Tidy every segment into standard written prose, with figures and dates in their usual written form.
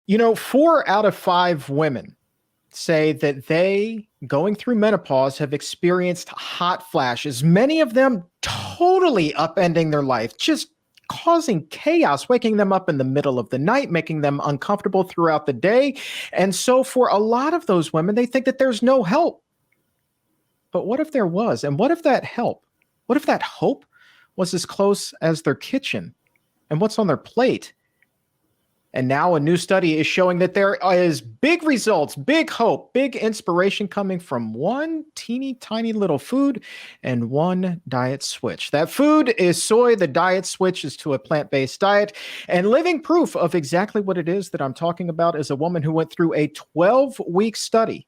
4 out of 5 women say that they, going through menopause, have experienced hot flashes, many of them totally upending their life, just causing chaos, waking them up in the middle of the night, making them uncomfortable throughout the day. And so for a lot of those women, they think that there's no help. But what if there was? And what if that help, what if that hope was as close as their kitchen and what's on their plate? And now a new study is showing that there is big results, big hope, big inspiration coming from one teeny tiny little food and one diet switch. That food is soy. The diet switch is to a plant-based diet. And living proof of exactly what it is that I'm talking about is a woman who went through a 12-week study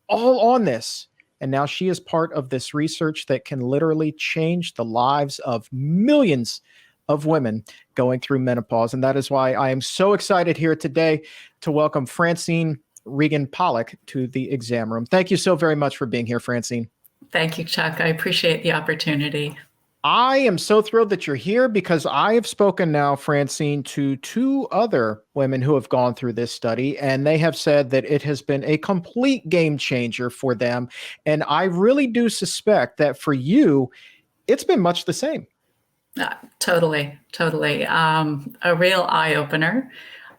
all on this. And now she is part of this research that can literally change the lives of millions of women going through menopause. And that is why I am so excited here today to welcome Francine Regan-Pollock to the exam room. Thank you so very much for being here, Francine. Thank you, Chuck. I appreciate the opportunity. I am so thrilled that you're here because I have spoken now, Francine, to 2 other women who have gone through this study, and they have said that it has been a complete game changer for them. And I really do suspect that for you, it's been much the same. Totally. A real eye-opener.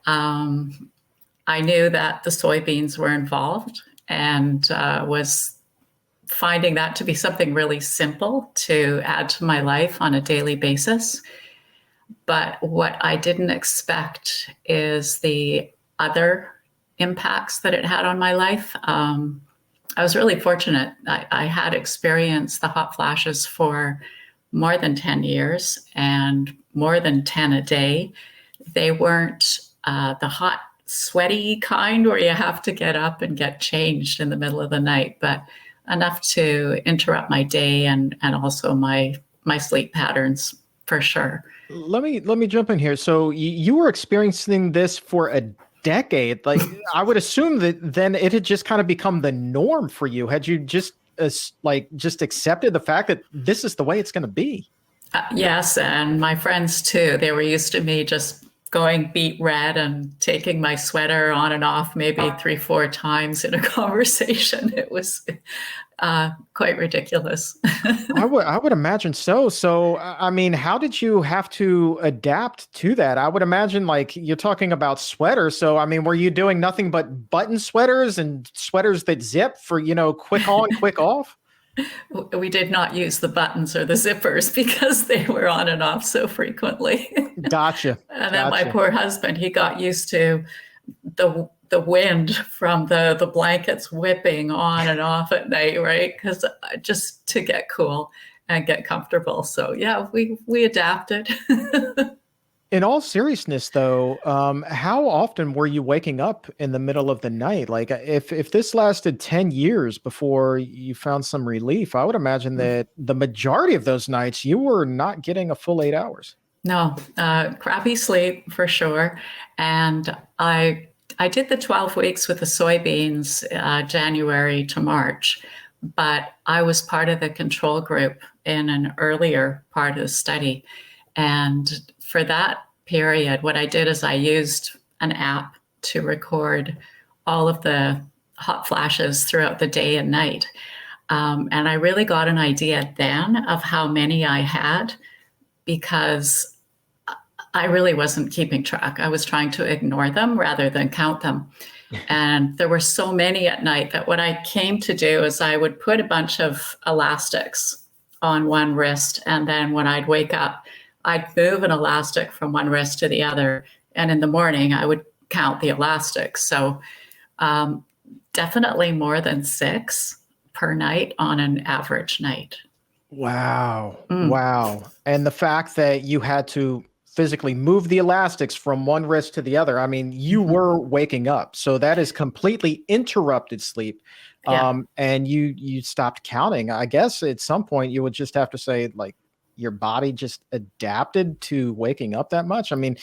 I knew that the soybeans were involved and was finding that to be something really simple to add to my life on a daily basis. But what I didn't expect is the other impacts that it had on my life. I was really fortunate. I had experienced the hot flashes for more than 10 years and more than 10 a day. They weren't the hot, sweaty kind where you have to get up and get changed in the middle of the night, but enough to interrupt my day and also my sleep patterns for sure. Let me jump in here. So you were experiencing this for a decade. Like I would assume that then it had just kind of become the norm for you. Had you just accepted the fact that this is the way it's going to be? Yes, and my friends too. They were used to me just going beet red and taking my sweater on and off maybe 3-4 times in a conversation. It was quite ridiculous. I would imagine so. So, I mean, how did you have to adapt to that? I would imagine like you're talking about sweaters. So, I mean, were you doing nothing but button sweaters and sweaters that zip for, quick on, quick off? We did not use the buttons or the zippers because they were on and off so frequently. Gotcha. And then my poor husband, he got used to the wind from the blankets whipping on and off at night, right? Because just to get cool and get comfortable. So yeah, we adapted. In all seriousness, though, how often were you waking up in the middle of the night? Like if this lasted 10 years before you found some relief, I would imagine that the majority of those nights you were not getting a full 8 hours. No, crappy sleep for sure. And I did the 12 weeks with the soybeans, January to March, but I was part of the control group in an earlier part of the study. And for that period, what I did is I used an app to record all of the hot flashes throughout the day and night. And I really got an idea then of how many I had because I really wasn't keeping track. I was trying to ignore them rather than count them. And there were so many at night that what I came to do is I would put a bunch of elastics on one wrist. And then when I'd wake up, I'd move an elastic from one wrist to the other. And in the morning, I would count the elastics. So definitely more than 6 per night on an average night. Wow. Wow. And the fact that you had to physically move the elastics from one wrist to the other. I mean, you were waking up. So that is completely interrupted sleep. Yeah. And you stopped counting. I guess at some point you would just have to say like, your body just adapted to waking up that much. I mean,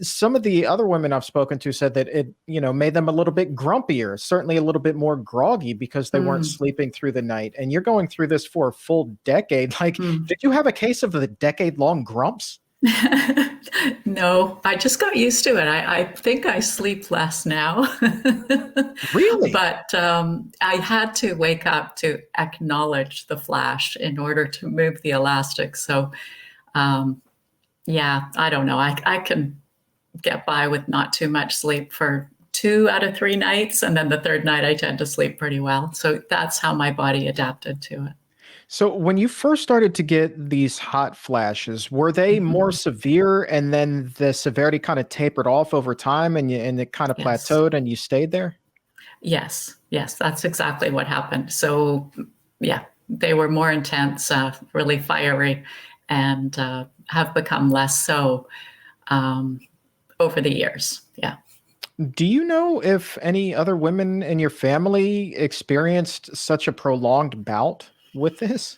some of the other women I've spoken to said that it, made them a little bit grumpier, certainly a little bit more groggy because they weren't sleeping through the night. And you're going through this for a full decade. Like, did you have a case of the decade-long grumps? No, I just got used to it. I think I sleep less now. Really? But I had to wake up to acknowledge the flash in order to move the elastic. So, um, yeah, I don't know. I can get by with not too much sleep for 2 out of 3 nights. And then the third night, I tend to sleep pretty well. So that's how my body adapted to it. So when you first started to get these hot flashes, were they more Mhm. severe and then the severity kind of tapered off over time and it kind of Yes. plateaued and you stayed there? Yes. Yes. That's exactly what happened. So, yeah, they were more intense, really fiery, and have become less so um, over the years. Yeah. Do you know if any other women in your family experienced such a prolonged bout with this?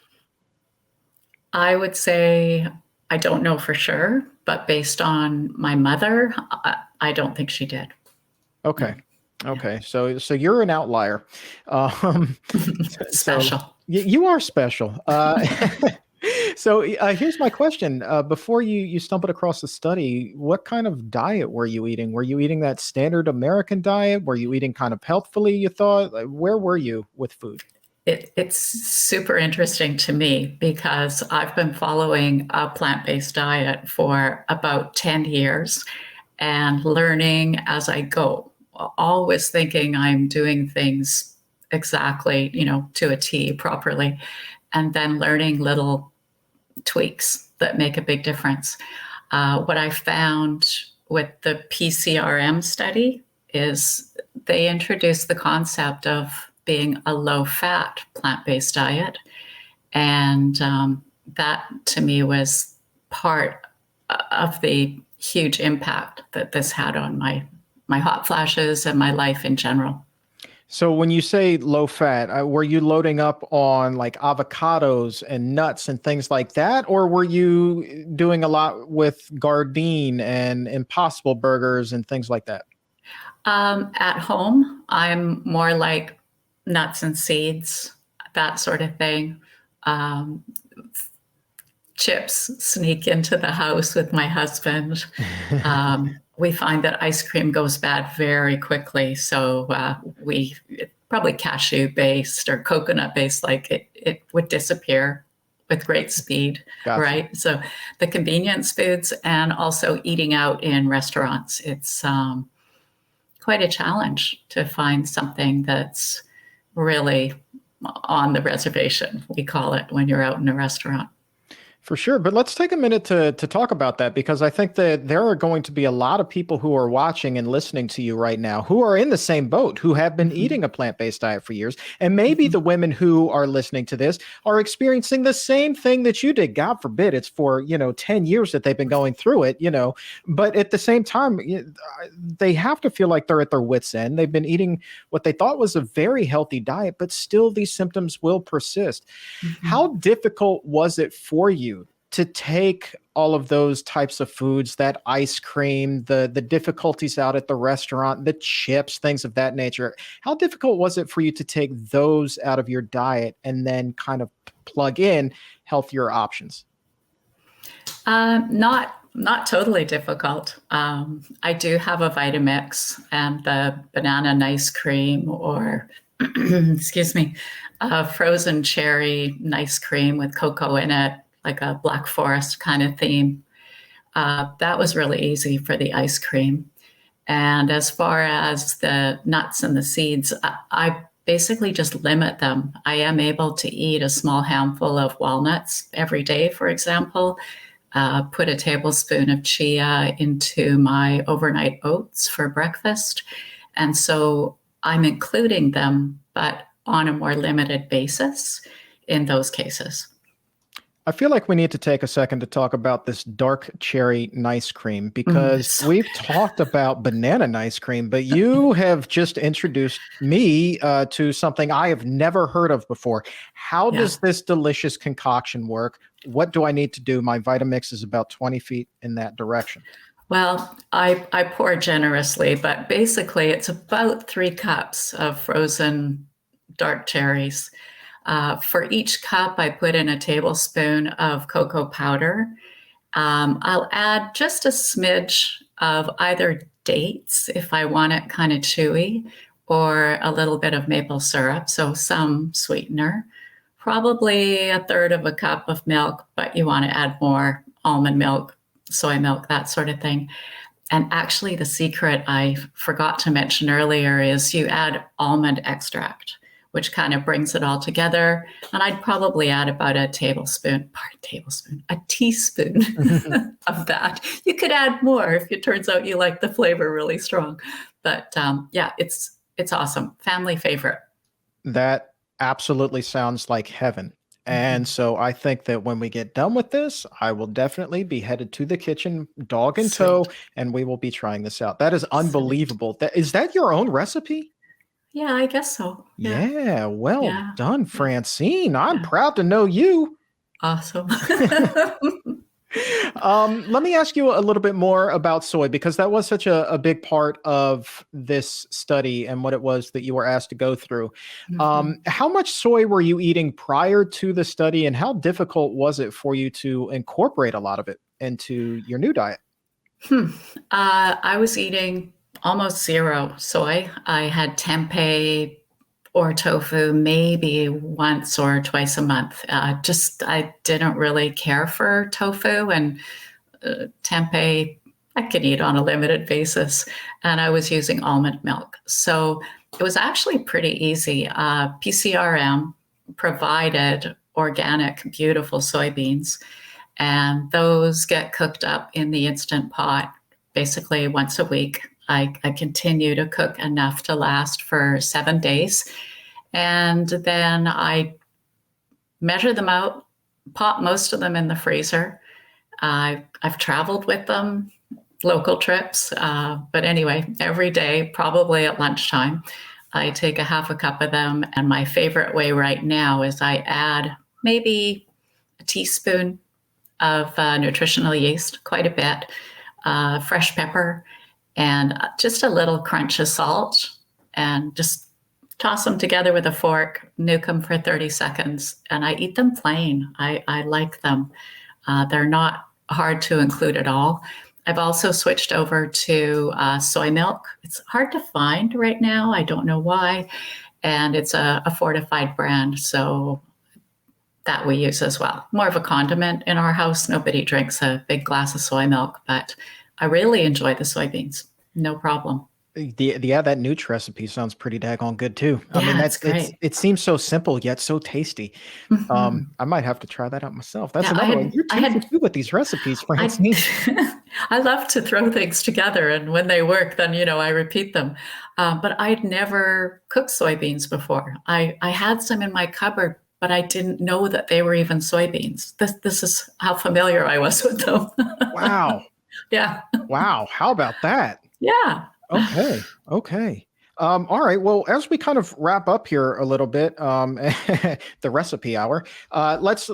I would say I don't know for sure, but based on my mother, I don't think she did. Okay. No. Yeah. Okay. So you're an outlier. Um, so Special. you are special. So here's my question: before you stumbled across the study, what kind of diet were you eating? Were you eating that standard American diet? Were you eating kind of healthfully? You thought? Like, where were you with food? It's super interesting to me because I've been following a plant based diet for about 10 years and learning as I go, always thinking I'm doing things exactly, to a T properly, and then learning little tweaks that make a big difference. What I found with the PCRM study is they introduced the concept of being a low fat plant based diet. And that to me was part of the huge impact that this had on my hot flashes and my life in general. So when you say low fat, were you loading up on like avocados and nuts and things like that, or were you doing a lot with Gardein and Impossible Burgers and things like that? At home, I'm more like nuts and seeds, that sort of thing. Um, Chips sneak into the house with my husband. We find that ice cream goes bad very quickly. So we probably cashew based or coconut based, like it would disappear with great speed, Gotcha. right? So the convenience foods and also eating out in restaurants, it's quite a challenge to find something that's really on the reservation, we call it, when you're out in a restaurant. For sure. But let's take a minute to talk about that because I think that there are going to be a lot of people who are watching and listening to you right now who are in the same boat, who have been Mhm. eating a plant-based diet for years. And maybe Mhm. the women who are listening to this are experiencing the same thing that you did. God forbid it's for, 10 years that they've been going through it. But at the same time, they have to feel like they're at their wits' end. They've been eating what they thought was a very healthy diet, but still these symptoms will persist. How Mhm. difficult was it for you to take all of those types of foods, that ice cream, the difficulties out at the restaurant, the chips, things of that nature? How difficult was it for you to take those out of your diet and then kind of plug in healthier options? Not totally difficult. I do have a Vitamix and the banana nice cream, or excuse me, a frozen cherry nice cream with cocoa in it, like a Black Forest kind of theme. That was really easy for the ice cream. And as far as the nuts and the seeds, I basically just limit them. I am able to eat a small handful of walnuts every day, for example, put a tablespoon of chia into my overnight oats for breakfast. And so I'm including them, but on a more limited basis in those cases. I feel like we need to take a second to talk about this dark cherry nice cream because It's so we've good. talked about banana nice cream, but you have just introduced me to something I have never heard of before. How Yeah. does this delicious concoction work? What do I need to do? My Vitamix is about 20 feet in that direction. Well, I pour generously, but basically it's about 3 cups of frozen dark cherries. For each cup, I put in a tablespoon of cocoa powder, I'll add just a smidge of either dates if I want it kind of chewy, or a little bit of maple syrup, so some sweetener. Probably a third of a cup of milk, but you want to add more almond milk, soy milk, that sort of thing. And actually, the secret I forgot to mention earlier is you add almond extract, which kind of brings it all together. And I'd probably add about a teaspoon of that. You could add more if it turns out you like the flavor really strong. But yeah, it's awesome. Family favorite. That absolutely sounds like heaven. And so I think that when we get done with this, I will definitely be headed to the kitchen, dog in tow, Sweet. and we will be trying this out. That is Sweet. unbelievable. Is that your own recipe? Yeah, I guess so. Yeah. Yeah, well Yeah. done, Yeah. Francine. I'm Yeah. proud to know you. Awesome. Let me ask you a little bit more about soy because that was such a big part of this study and what it was that you were asked to go through. Mhm. How much soy were you eating prior to the study, and how difficult was it for you to incorporate a lot of it into your new diet? Hmm. I was eating almost zero soy. I had tempeh or tofu maybe once or twice a month. Just I didn't really care for tofu, and tempeh I can eat on a limited basis. And I was using almond milk. So it was actually pretty easy. PCRM provided organic, beautiful soybeans, and those get cooked up in the Instant Pot basically once a week. I continue to cook enough to last for 7 days. And then I measure them out, pop most of them in the freezer. I've traveled with them, local trips. But anyway, every day, probably at lunchtime, I take a half a cup of them. And my favorite way right now is I add maybe a teaspoon of nutritional yeast, quite a bit, fresh pepper, and just a little crunch of salt, and just toss them together with a fork, nuke them for 30 seconds, and I eat them plain. I like them. They're not hard to include at all. I've also switched over to soy milk. It's hard to find right now. I don't know why. And it's a fortified brand. So that we use as well. More of a condiment in our house. Nobody drinks a big glass of soy milk, but I really enjoy the soybeans. No problem. Yeah, that Nutri recipe sounds pretty daggone good too. I mean, Yeah, it's great. it seems so simple yet so tasty. Mm-hmm. I might have to try that out myself. That's Yeah, another one. You're I two for had, two with these recipes, I, Francine. I love to throw things together, and when they work, then I repeat them. But I'd never cooked soybeans before. I had some in my cupboard, but I didn't know that they were even soybeans. This is how familiar I was with them. Wow. Yeah, Wow. How about that? yeah. Okay. Okay. All right. Well, as we kind of wrap up here a little bit, the recipe hour, let's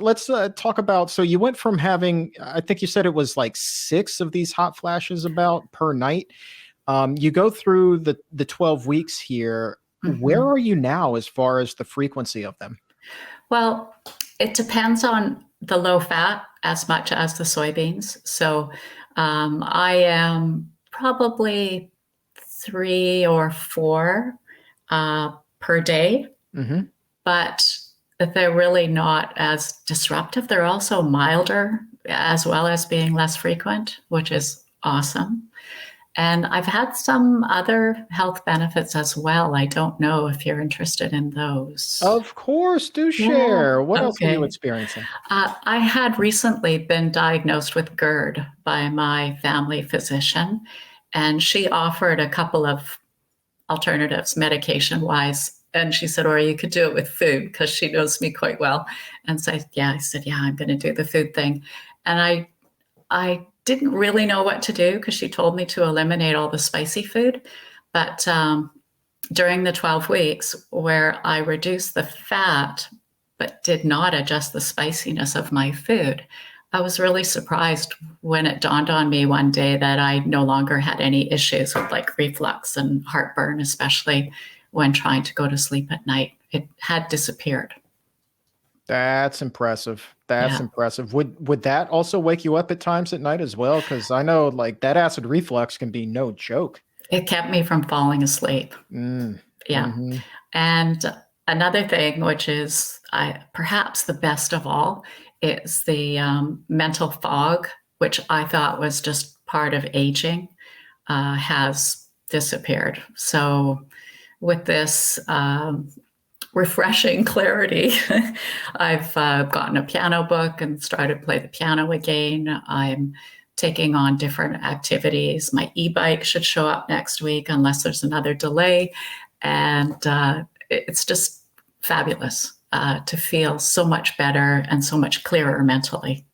talk about. So you went from having, I think you said it was like 6 of these hot flashes about per night. You go through the 12 weeks here. Where Mhm. are you now as far as the frequency of them? Well, it depends on the low fat as much as the soybeans. So I am probably 3 or 4 per day, Hmm. but they're really not as disruptive. They're also milder as well as being less frequent, which is awesome. And I've had some other health benefits as well. I don't know if you're interested in those. Of course, do Yeah. share. What else were you Okay. experiencing? I had recently been diagnosed with GERD by my family physician, and she offered a couple of alternatives medication wise. And she said, or you could do it with food because she knows me quite well. And so, yeah, I said, yeah, I'm going to do the food thing. And I didn't really know what to do because she told me to eliminate all the spicy food. But during the 12 weeks where I reduced the fat but did not adjust the spiciness of my food, I was really surprised when it dawned on me one day that I no longer had any issues with like reflux and heartburn, especially when trying to go to sleep at night. It had disappeared. That's impressive. That's Yeah. impressive. Would that also wake you up at times at night as well? Because I know like that acid reflux can be no joke. It kept me from falling asleep. Mm, Yeah. hmm. And another thing, which is perhaps the best of all, is the mental fog, which I thought was just part of aging, has disappeared. So, with this refreshing clarity, I've gotten a piano book and started to play the piano again. I'm taking on different activities. My e-bike should show up next week unless there's another delay. And it's just fabulous to feel so much better and so much clearer mentally.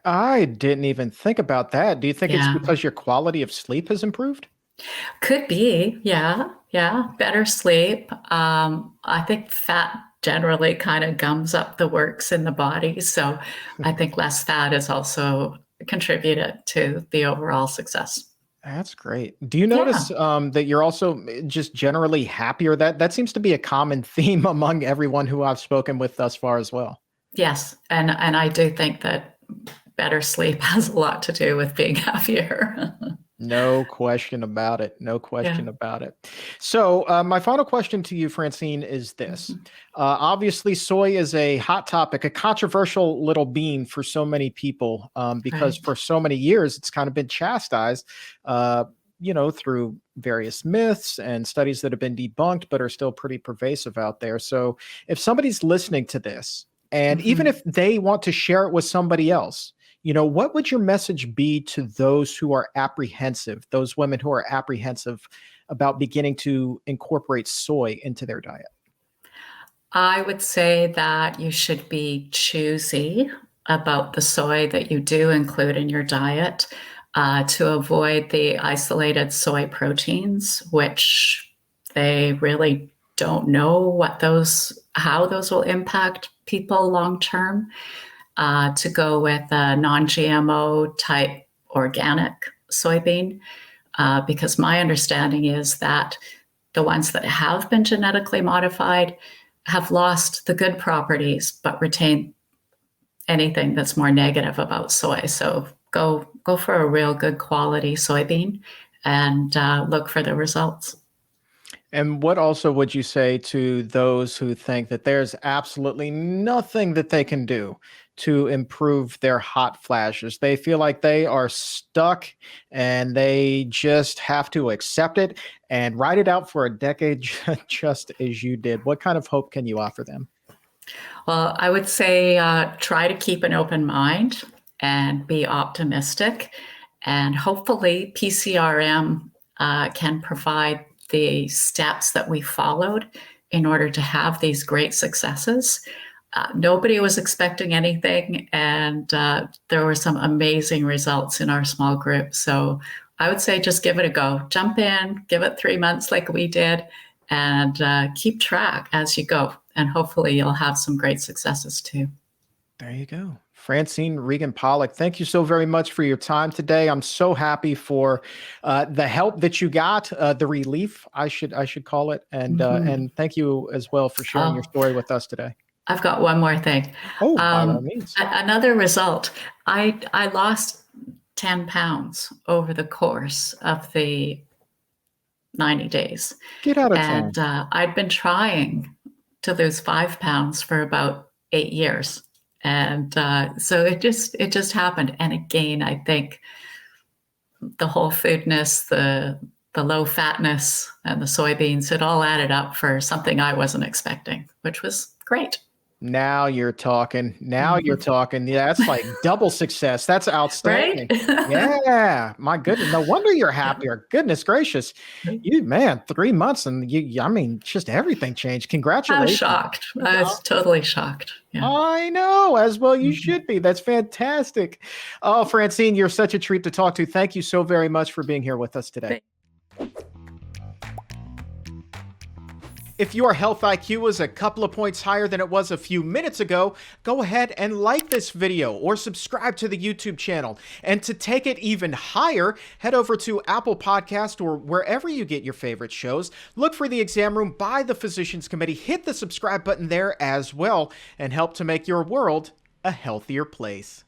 I didn't even think about that. Do you think it's Yeah, because your quality of sleep has improved? could be. Yeah, yeah. Better sleep. I think fat generally kind of gums up the works in the body. So I think less fat has also contributed to the overall success. That's great. Do you Yeah. notice that you're also just generally happier? That seems to be a common theme among everyone who I've spoken with thus far as well. Yes. And I do think that better sleep has a lot to do with being happier. No question about it. No Yeah. question about it. So, my final question to you, Francine, is this. Mhm. Obviously, soy is a hot topic, a controversial little bean for so many people because Right. for so many years it's kind of been chastised, uh, through various myths and studies that have been debunked, but are still pretty pervasive out there. So, if somebody's listening to this, and even Mhm. if they want to share it with somebody else, what would your message be to those who are apprehensive, those women who are apprehensive about beginning to incorporate soy into their diet? I would say that you should be choosy about the soy that you do include in your diet to avoid the isolated soy proteins, which they really don't know how those will impact people long term. To go with a non-GMO type organic soybean, because my understanding is that the ones that have been genetically modified have lost the good properties but retain anything that's more negative about soy. So go for a real good quality soybean and look for the results. And what also would you say to those who think that there's absolutely nothing that they can do to improve their hot flashes? They feel like they are stuck and they just have to accept it and ride it out for a decade, just as you did. What kind of hope can you offer them? Well, I would say try to keep an open mind and be optimistic. And hopefully, PCRM can provide the steps that we followed in order to have these great successes. Nobody was expecting anything, and there were some amazing results in our small group. So I would say just give it a go. Jump in, give it 3 months like we did, and keep track as you go. And hopefully, you'll have some great successes too. There you go. Francine Regan-Pollock, thank you so very much for your time today. I'm so happy for the help that you got, the relief I should call it, and Mhm. and thank you as well for sharing your Oh, story with us today. I've got one more thing. Oh, by all means. Another result. I lost 10 pounds over the course of the 90 days. Get out of And town. I'd been trying to lose 5 pounds for about 8 years. And so it just happened. And again, I think the whole foodness, the low fatness, and the soybeans, it all added up for something I wasn't expecting, which was great. Now you're talking. Now you're Mhm. talking. Yeah, that's like double success. That's Right? outstanding. Yeah, my goodness. No wonder you're Yeah. happier. Goodness gracious. You man, 3 months and I mean, just everything changed. I was Congratulations. shocked. I was totally shocked. Yeah. I know, as well you Mhm. should be. That's fantastic. Oh, Francine, you're such a treat to talk to. Thank you so very much for being here with us today. If your health IQ is a couple of points higher than it was a few minutes ago, go ahead and like this video or subscribe to the YouTube channel. And to take it even higher, head over to Apple Podcast or wherever you get your favorite shows. Look for The Exam Room by the Physicians Committee. Hit the subscribe button there as well and help to make your world a healthier place.